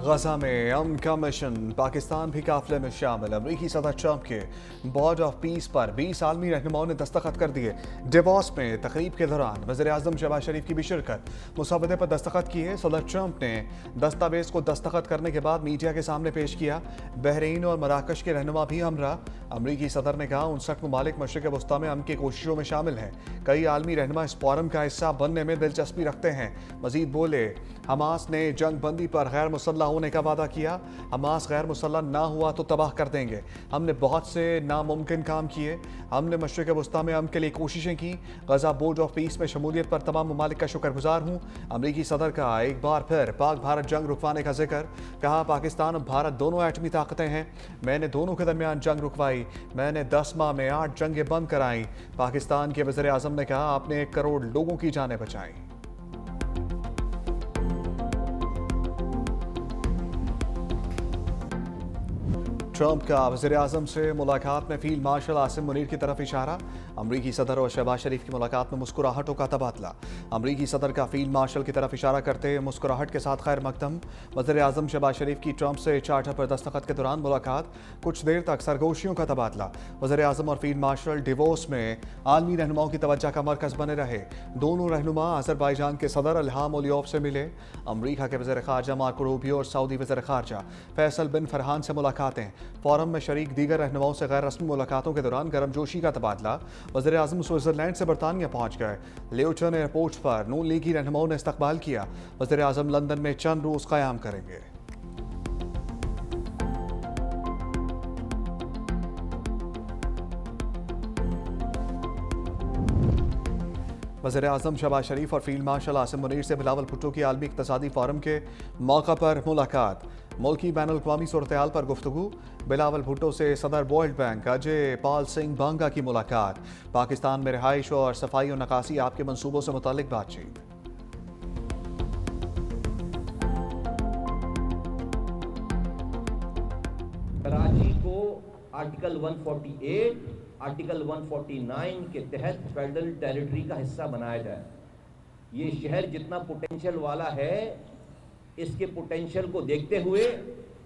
गजा में अमन का मिशन, पाकिस्तान भी काफिले में शामिल। अमरीकी सदर ट्रंप के बॉर्ड ऑफ पीस पर 20 आलमी रहनुमाओं ने दस्तखत कर दिए। डिवोर्स में तकरीब के दौरान वज़ीर आज़म शहबाज शरीफ की भी शिरकत। मुसावदे पर दस्तखत किए। सदर ट्रंप ने दस्तावेज को दस्तखत करने के बाद मीडिया के सामने पेश किया। बहरीन और मराकश के रहनुमा भी हमरा। अमरीकी सदर ने कहा 59 ममालिक मशरिक़ वस्ता में अमन की कोशिशों में शामिल हैं। कई आलमी रहनुमा इस फोरम का हिस्सा बनने में दिलचस्पी रखते हैं। मजीद बोले, हमास ने जंग बंदी पर गैर मुसल्लह होने का वादा किया। हमास गैर मुसल्लह ना हुआ तो तबाह कर देंगे। हमने बहुत से नामुमकिन काम किए। हमने मशरिक़ वस्ता में अमन के लिए कोशिशें की। गजा बोर्ड ऑफ पीस में शमूलियत पर तमाम ममालिक का शुक्रगुजार हूँ। अमरीकी सदर का एक बार फिर पाक भारत जंग रुकवाने का जिक्र। कहा पाकिस्तान और भारत दोनों एटमी ताकतें हैं। मैंने दोनों के दरमियान जंग रुकवाई। मैंने 10 माह में 8 जंगें बंद कराई। पाकिस्तान के वज़ीर आज़म ने कहा आपने 1 करोड़ लोगों की जानें बचाई। ट्रंप का वज़ीर आज़म से मुलाकात में फील्ड मार्शल आसिम मुनीर की तरफ इशारा। अमरीकी सदर और शहबाज शरीफ की मुलाकात में मुस्कुराहटों का तबादला। अमरीकी सदर का फील्ड मार्शल की तरफ इशारा करते हुए मुस्कुराहट के साथ खैर मकदम। वज़ीर आज़म शहबाज शरीफ की ट्रंप से चार्टर पर दस्तखत के दौरान मुलाकात। कुछ देर तक सरगोशियों का तबादला। वज़ीर आज़म और फील्ड मार्शल डिवोर्स में आलमी रहनुमाओं की तवज्जो का मरकज़ बने रहे। दोनों रहनुमा अज़रबाईजान के सदर इल्हाम उलियौफ से मिले। अमरीका के वज़ीर ख़ारजा मार्को रूबियो और सऊदी वज़ीर ख़ारजा फैसल बिन फरहान से मुलाकातें। फोरम में शरीक दीगर रहनुमाओं से गैर रस्मी मुलाकातों के दौरान गर्मजोशी का तबादला। वज़ीर आज़म स्विट्ज़रलैंड से बरतानिया पहुंच गए। ल्यूटन एयरपोर्ट पर नून लीगी रहनुमाओं ने इस्तकबाल किया। वज़ीर आज़म लंदन में चंद रोज़ क़याम करेंगे। वज़ीर आज़म शहबाज शरीफ और फील्ड मार्शल आसिम मुनीर से बिलावल भुट्टो की आलमी इक़्तिसादी फोरम के मौका पर मुलाकात। मुल्की बैनुल-अक़वामी सूरत-ए-हाल पर गुफ्तगू। बिलावल भुट्टो से सदर वर्ल्ड बैंक अजय पाल सिंह बांगा की मुलाकात। पाकिस्तान में रिहाइश और सफाई और नकासी आपके मनसूबों से मुतालिक बातचीत। कराची को आर्टिकल 148, आर्टिकल 149 के तहत फेडरल टेरिटरी का हिस्सा बनाया जाए। ये शहर जितना पोटेंशियल वाला है, इसके पोटेंशियल को देखते हुए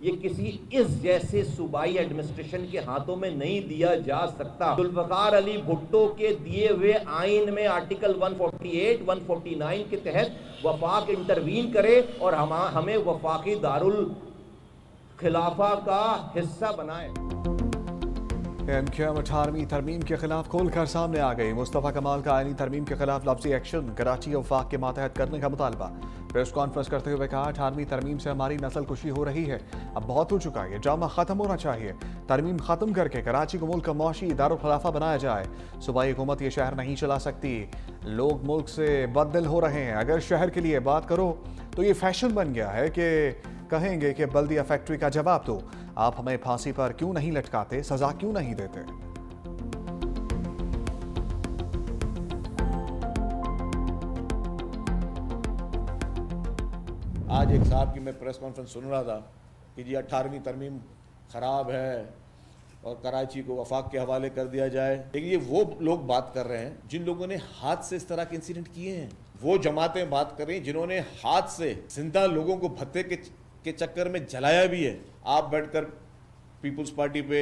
ये किसी इस जैसे सूबाई एडमिनिस्ट्रेशन के हाथों में नहीं दिया जा सकता। जुल्फ़िकार अली भुट्टो के दिए हुए आइन में आर्टिकल 148, 149 के तहत वफाक इंटरवीन करे और हमें वफाकी दारुल खिलाफा का हिस्सा बनाए। एमक्यूएम 18वीं तरमीम के खिलाफ खोलकर सामने आ गई। मुस्तफ़ा कमाल का आईनी तरमीम के खिलाफ लफ्ज़ी एक्शन। कराची और वफाक के मातहत करने का मुतालबा। प्रेस कॉन्फ्रेंस करते हुए कहा 18वीं तरमीम से हमारी नस्ल कुशी हो रही है। अब बहुत हो चुका है। ये ड्रामा खत्म होना चाहिए। तरमीम खत्म करके कराची को मुल्क का मौशी दारुल खिलाफा बनाया जाए। सूबाई हुकूमत ये शहर नहीं चला सकती। लोग मुल्क से बददिल हो रहे हैं। अगर शहर के लिए बात करो तो ये फैशन बन गया है कि कहेंगे कि बल्दिया फैक्ट्री का जवाब दो। आप हमें फांसी पर क्यों नहीं लटकाते, सजा क्यों नहीं देते? आज एक साहब की मैं प्रेस कॉन्फ्रेंस सुन रहा था कि जी 18वीं तरमीम ख़राब है और कराची को वफाक के हवाले कर दिया जाए। लेकिन ये वो लोग बात कर रहे हैं जिन लोगों ने हाथ से इस तरह के इंसिडेंट किए हैं। वो जमातें बात कर रही हैं जिन्होंने हाथ से जिंदा लोगों को भत्ते के चक्कर में जलाया भी है। आप बैठकर पीपुल्स पार्टी पे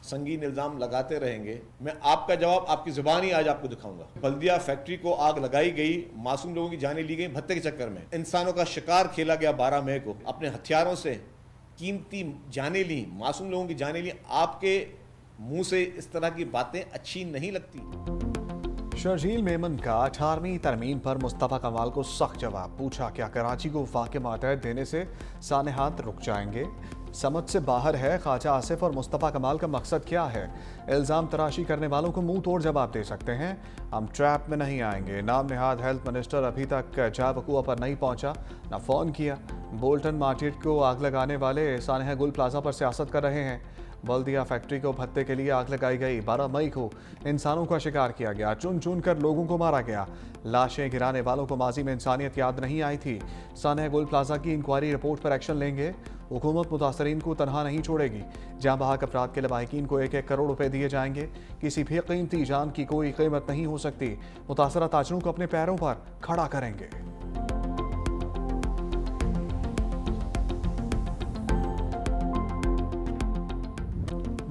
संगीन इल्ज़ाम लगाते रहेंगे। मैं आपका जवाब आपकी ज़ुबान ही आज आपको दिखाऊंगा। बल्दिया फैक्ट्री को आग लगाई गई, मासूम लोगों की जानें ली गई भत्ते के चक्कर में। इंसानों का शिकार खेला गया 12 मई को। अपने हथियारों से कीमती जानें ली, मासूम लोगों की जानें ली। आपके मुंह से इस तरह की बातें अच्छी नहीं लगती। शर्जील मेमन का 18वीं तरमीम पर मुस्तफ़ा कमाल को सख्त जवाब। पूछा क्या कराची को वफाक के मातहत देने से सानेहात रुक जाएंगे? समझ से बाहर है। ख्वाजा आसिफ और मुस्तफ़ा कमाल का मकसद क्या है? इल्ज़ाम तराशी करने वालों को मुंह तोड़ जवाब दे सकते हैं। हम ट्रैप में नहीं आएंगे। नाम निहाद हेल्थ मिनिस्टर अभी तक जा वकूआ पर नहीं पहुंचा, न फ़ोन किया। बोल्टन मार्केट को आग लगाने वाले सानेहा गुल प्लाजा पर सियासत कर रहे हैं। बल्दिया फैक्ट्री को भत्ते के लिए आग लगाई गई। 12 मई को इंसानों का शिकार किया गया। चुन चुन कर लोगों को मारा गया। लाशें गिराने वालों को माजी में इंसानियत याद नहीं आई थी। सानेहा गुल प्लाजा की इंक्वायरी रिपोर्ट पर एक्शन लेंगे। हुकूमत मुतासरीन को तनहा नहीं छोड़ेगी। जाँ बहक अफराद के लवाहिकीन को 1-1 करोड़ रुपए दिए जाएंगे। किसी भी कीमती जान की कोई कीमत नहीं हो सकती। मुतासरा ताजरों को अपने पैरों पर खड़ा करेंगे।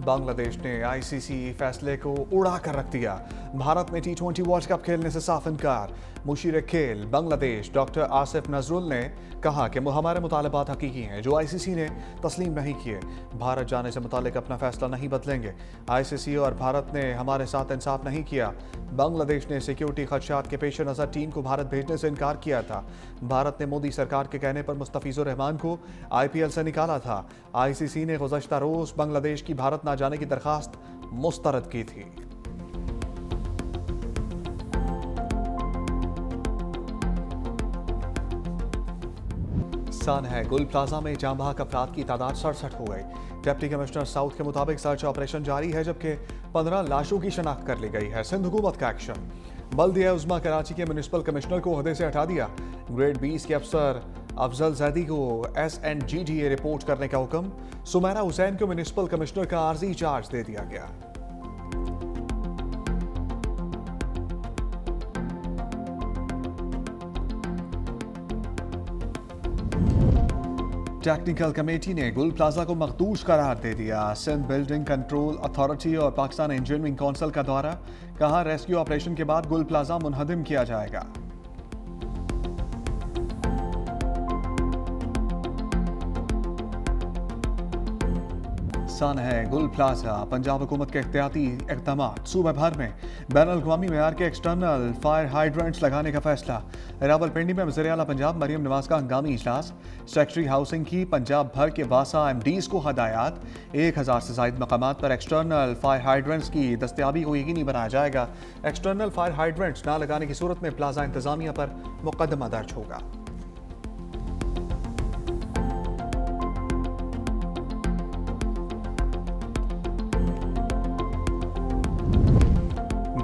बांग्लादेश ने आईसीसी फैसले को उड़ा कर रख दिया। भारत में T20 वर्ल्ड कप खेलने से साफ इनकार। मुशीर खेल बांग्लादेश डॉक्टर आसिफ नजरुल ने कहा कि हमारे मुतालबात हकीकी हैं जो आईसीसी ने तस्लीम नहीं किए। भारत जाने से मुतालिक अपना फैसला नहीं बदलेंगे। आईसीसी और भारत ने हमारे साथ इंसाफ नहीं किया। बांग्लादेश ने सिक्योरिटी खदशात के पेश नज़र टीम को भारत भेजने से इनकार किया था। भारत ने मोदी सरकार के कहने पर मुस्तफिजुर रहमान को IPL से निकाला था। आईसीसी ने गुज़श्ता रोज बांग्लादेश की भारत ना जाने की दरखास्त मुस्तरद की थी। सन है गुल प्लाजा में जाम बहक अफराद की तादाद 67 हो गई। डिप्टी कमिश्नर साउथ के मुताबिक सर्च ऑपरेशन जारी है, जबकि 15 लाशों की शनाख्त कर ली गई है। सिंध हुकूमत का एक्शन। बल्दिया उज़्मा कराची के म्युनिसिपल कमिश्नर को ओहदे से हटा दिया। ग्रेड 20 के अफसर अफजल जैदी को SNGDA रिपोर्ट करने का हुक्म। सुमैरा हुसैन को म्युनिसिपल कमिश्नर का आर्जी चार्ज दे दिया गया। टेक्निकल कमेटी ने गुल प्लाजा को मखदूश करार दे दिया। सिंध बिल्डिंग कंट्रोल अथॉरिटी और पाकिस्तान इंजीनियरिंग काउंसिल का दौरा। कहा रेस्क्यू ऑपरेशन के बाद गुल प्लाजा मुनहदिम किया जाएगा। सन है गुल प्लाजा पंजाब हुकूमत के एहतियाती इक़दाम। सूबे भर में बैनुल-अक़वामी मेयार के एक्सटर्नल फायर हाइड्रेंट्स लगाने का फैसला। रावलपिंडी में वज़ीर आला पंजाब मरियम नवाज का हंगामी इजलास। सेक्रेटरी हाउसिंग की पंजाब भर के वासा MDs को हदायत। 1000 से ज़ायद मकामात पर एक्सटर्नल फायर हाइड्रेंट्स की दस्तियाबी को यकीनी बनाया जाएगा। एक्सटर्नल फायर हाइड्रेंट्स ना लगाने की सूरत में प्लाजा इंतजामिया पर मुकदमा दर्ज होगा।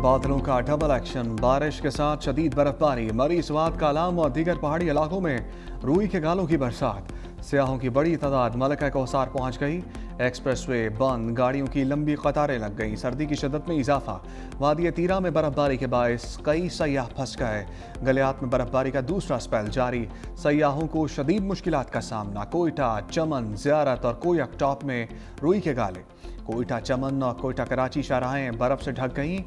बादलों का डबल एक्शन। बारिश के साथ शदीद बर्फबारी। मरी स्वात कालाम और दीगर पहाड़ी इलाकों में रूई के गालों की बरसात। सियाहों की बड़ी तादाद मलका कौसार पहुंच गई। एक्सप्रेसवे बंद, गाड़ियों की लंबी कतारें लग गई। सर्दी की शिद्दत में इजाफा। वादी तीरा में बर्फबारी के बायस कई सयाह फंस गए। गलियात में बर्फबारी का दूसरा स्पेल जारी। सयाहों को शदीद मुश्किलात का सामना। कोयटा, चमन, ज़ियारत और कोयक टॉप में रूई के गाले। कोयटा, चमन और कोयटा कराची शाहराहें बर्फ से ढक गईं।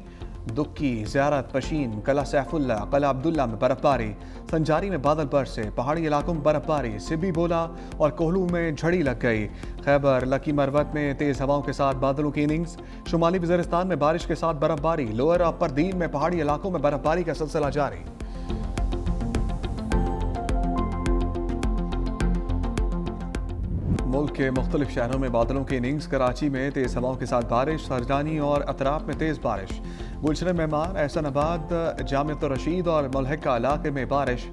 दुक्की, ज़ियारत, पशीन, कला सैफुल्ला, कला अब्दुल्ला में बर्फबारी। संजारी में बादल बरसे। पहाड़ी इलाकों में बर्फबारी। सिब्बी बोला और कोहलू में झड़ी लग गई। खैबर, लकी मरवत में तेज़ हवाओं के साथ बादलों की इनिंग्स। शुमाली वज़ीरिस्तान में बारिश के साथ बर्फबारी। लोअर अपर दीन में पहाड़ी इलाकों में बर्फबारी का सिलसिला जारी। मुल्क के मुख्तलिफ शहरों में बादलों की इनिंग्स। कराची में तेज़ हवाओं के साथ बारिश। सरजानी और अतराफ में तेज़ बारिश। गुलशन मेहमान, एहसनाबाद, जामियत रशीद और मुल्हिका इलाके में बारिश।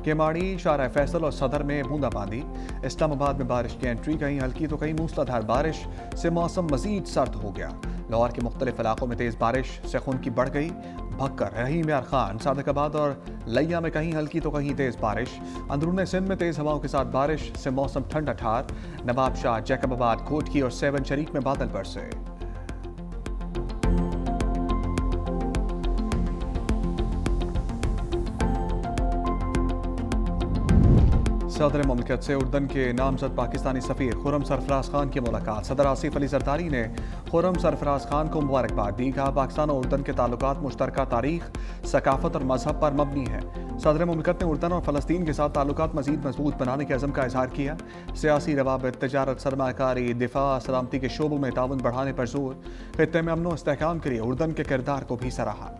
केमाड़ी, शारा फैसल और सदर में बूंदाबांदी। इस्लामाबाद में बारिश की एंट्री। कहीं हल्की तो कहीं मूसलाधार बारिश से मौसम मजीद सर्द हो गया। लाहौर के मुख्तलिफ इलाकों में तेज़ बारिश से खुनकी बढ़ गई। भक्कर, रहीम यार खान, सादकाबाद और लिया में कहीं हल्की तो कहीं तेज़ बारिश। अंदरून सिंध में तेज़ हवाओं के साथ बारिश से मौसम ठंडा ठार। नवाब शाह, जैकबाबाद, खोटकी और सेवन शरीक में बादल बरसे। सदर मुमलिकत से उर्दन के नामजद पाकिस्तानी सफ़ीर खुर्रम सरफराज खान की मुलाकात। सदर आसिफ अली जरदारी ने खुर्रम सरफराज खान को मुबारकबाद दी। कहा पाकिस्तान और उर्दन के ताल्लुकात मुश्तरका तारीख, सकाफत और मजहब पर मबनी है। सदर मुमलिकत ने उर्दन और फ़लस्तीन के साथ ताल्लुकात मज़ीद मजबूत बनाने के अज़म का इजहार किया। सियासी रवाबित, तिजारत, सरमाकारी, दिफा, सलामती के शोबों में ताउन बढ़ाने पर जोर। खित्ते में अमन व इस्तेहकाम के लिए उर्दन के किरदार को भी सराहा।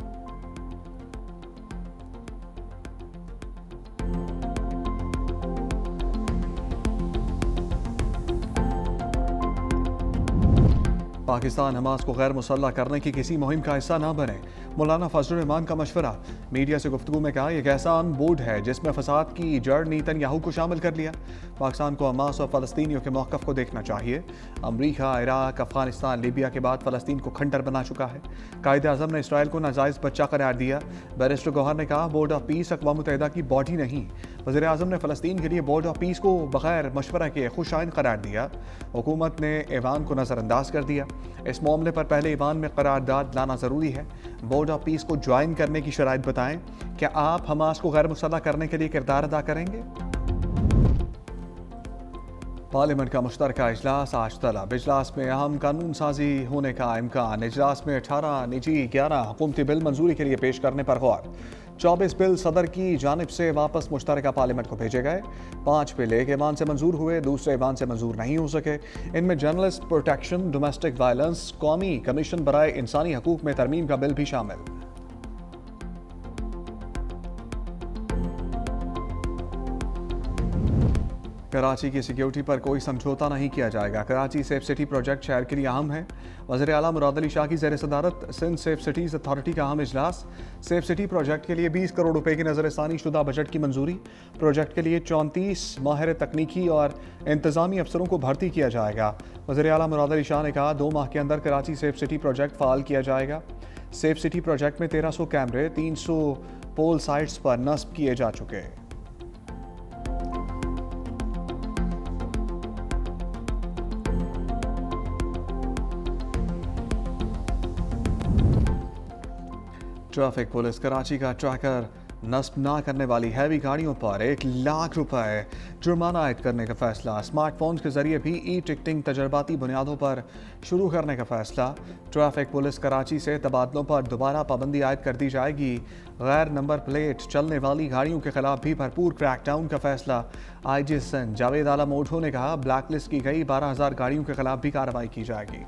पाकिस्तान हमास को गैर मुसल्लह करने की किसी मुहिम का हिस्सा ना बने। मौलाना फजलुर रहमान का मशवरा। मीडिया से गुफ्तगू में कहा यह ऐसा बोर्ड है जिसमें फसाद की जड़ नेतन्याहू को शामिल कर लिया। पाकिस्तान को हमास और फ़लस्तीनियों के मौक़िफ़ को देखना चाहिए। अमरीका, इराक, अफगानिस्तान, लीबिया के बाद फ़लस्तीन को खंडर बना चुका है। कायदे आज़म ने इसराइल को नाजायज़ बच्चा करार दिया। बैरिस्टर गौहर ने कहा बोर्ड ऑफ पीस अक़वाम मुत्तहिदा की बॉडी नहीं। वज़ीर आज़म ने फ़लस्तीन के लिए बोर्ड ऑफ पीस को बग़ैर मशवरा के खुशाइन करार दिया। हुकूमत ने ईवान को नज़रअंदाज कर दिया। इस मामले पर पहले ईवान में करारदाद लाना ज़रूरी है। बोर्ड ऑफ पीस को ज्वाइन करने की शराइत बताएं। क्या आप हमास को गैर मुसल्लह करने के लिए किरदार अदा करेंगे? पार्लियामेंट का मुश्तरका इजलास आज तलब। इजलास में अहम कानून साजी होने का इम्कान। इजलास में 18 निजी 11 हुकूमती बिल मंजूरी के लिए पेश करने पर गौर। 24 बिल सदर की जानिब से वापस मुश्तरका पार्लियामेंट को भेजे गए। 5 बिल एक ऐवान से मंजूर हुए, दूसरे ऐवान से मंजूर नहीं हो सके। इनमें जर्नलिस्ट प्रोटेक्शन, डोमेस्टिक वायलेंस, कौमी कमीशन बराए इंसानी हकूक में तरमीम का बिल भी शामिल। कराची की सिक्योरिटी पर कोई समझौता नहीं किया जाएगा। कराची सेफ सिटी प्रोजेक्ट शहर के लिए अहम है। वज़ीर आला मुराद अली शाह की ज़ेर सदारत सिंध सेफ सिटीज़ अथॉरिटी का अहम इजलास। सेफ सिटी प्रोजेक्ट के लिए 20 करोड़ रुपए की नज़रसानी शुदा बजट की मंजूरी। प्रोजेक्ट के लिए 34 माहिर तकनीकी और इंतज़ामी अफसरों को भर्ती किया जाएगा। वज़ीर आला मुराद अली शाह ने कहा 2 माह के अंदर Karachi safe city project fall किया जाएगा। सेफ सिटी प्रोजेक्ट में 1300 कैमरे 300 पोल साइट्स पर नस्ब किए जा चुके हैं। ट्रैफिक पुलिस कराची का ट्रैकर नस्ब ना करने वाली हैवी गाड़ियों पर 1 लाख रुपए जुर्माना आयद करने का फैसला। स्मार्टफोन्स के जरिए भी ई टिकटिंग तजर्बाती बुनियादों पर शुरू करने का फैसला। ट्रैफिक पुलिस कराची से तबादलों पर दोबारा पाबंदी आयद कर दी जाएगी। गैर नंबर प्लेट चलने वाली गाड़ियों के खिलाफ भी भरपूर क्रैकडाउन का फैसला। IG सिंध जावेद आलम ओढो ने कहा ब्लैक लिस्ट की गई 12,000 गाड़ियों के खिलाफ भी कार्रवाई की जाएगी।